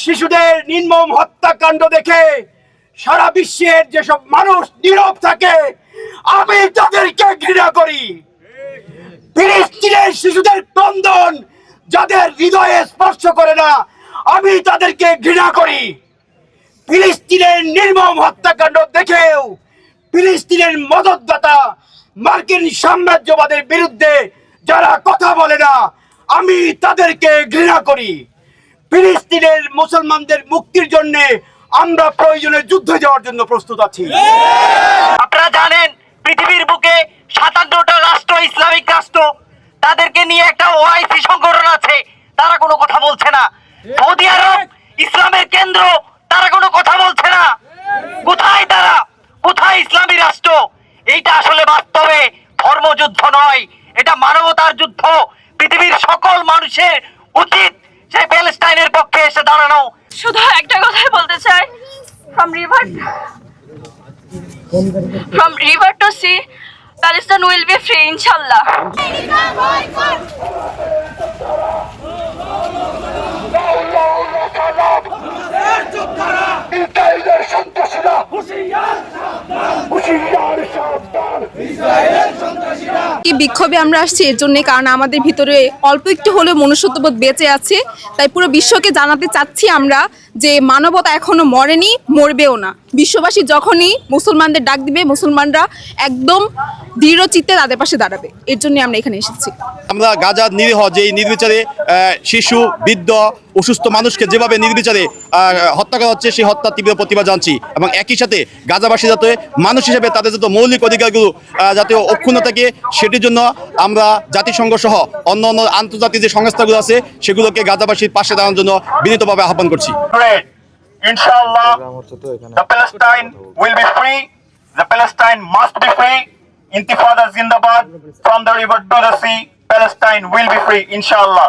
শিশুদের নির্মম হত্যাকাণ্ড দেখে সারা বিশ্বের যেসব মানুষ নীরব থাকে, আমি তাদেরকে ঘৃণা করি। ফিলিস্তিনের শিশুদের ক্রন্দন যাদের হৃদয়ে স্পর্শ করে না, আমি তাদেরকে ঘৃণা করি। ফিলিস্তিনের নির্মম হত্যাকাণ্ড দেখেও ফিলিস্তিনের মদতদাতা মার্কিন সাম্রাজ্যবাদের বিরুদ্ধে যারা কথা বলে না, আমি তাদেরকে ঘৃণা করি। ফিলিস্তিনের মুসলমানদের মুক্তির জন্য আমরা প্রয়োজনে যুদ্ধে যাওয়ার জন্য প্রস্তুত আছি। আপনারা জানেন পৃথিবীর বুকে 57টা রাষ্ট্র ইসলামিক রাষ্ট্র, তাদেরকে নিয়ে একটা ওআইসি সংগঠন আছে, তারা কোনো কথা বলছে না। সৌদি আরব ইসলামের কেন্দ্র, তারা কোনো কথা বলছে না। কোথায় তারা? কোথায় ইসলামী রাষ্ট্র? এইটা আসলে বাস্তবে ধর্মযুদ্ধ নয়, এটা মানবতার যুদ্ধ। পৃথিবীর সকল মানুষের উচিত সেই প্যালেস্টাইনের পক্ষে এসে দাঁড়ানো। শুধু একটা কথাই বলতে চাই, from river to sea, Palestine will be free, inshallah. এই বিক্ষোভে আমরা আসছি এর জন্য, কারণ আমাদের ভিতরে অল্প একটু হলেও মনুষ্যত্ববোধ বেঁচে আছে। তাই পুরো বিশ্বকে জানাতে চাচ্ছি আমরা যে মানবতা এখনো মরেনি, মরবেও না। বিশ্ববাসী যখনই মুসলমানদের ডাক দিবে, মুসলমানরা একদম দৃঢ় চিত্তে তাদের পাশে দাঁড়াবে। এর জন্য আমরা এখানে এসেছি। আমরা গাজার নিরীহ যে নির্বিচারে শিশু, বৃদ্ধ, অসুস্থ মানুষকে যেভাবে নির্বিচারে হত্যা করা হচ্ছে, সেই হত্যার তীব্র প্রতিবাদ জানছি। এবং একই সাথে গাজাবাসী যাতে মানুষ হিসেবে তাদের যত মৌলিক অধিকারগুলো যাতে অক্ষুণ্ণ থাকে, সেটির জন্য আমরা জাতিসংঘ সহ অন্য অন্য আন্তর্জাতিক যে সংস্থাগুলো আছে সেগুলোকে গাজাবাসীর পাশে দাঁড়ানোর জন্য বিনীতভাবে আহ্বান করছি। Inshallah, the Palestine will be free. The Palestine must be free. Intifada Zindabad. From the river to the sea, Palestine will be free, inshallah.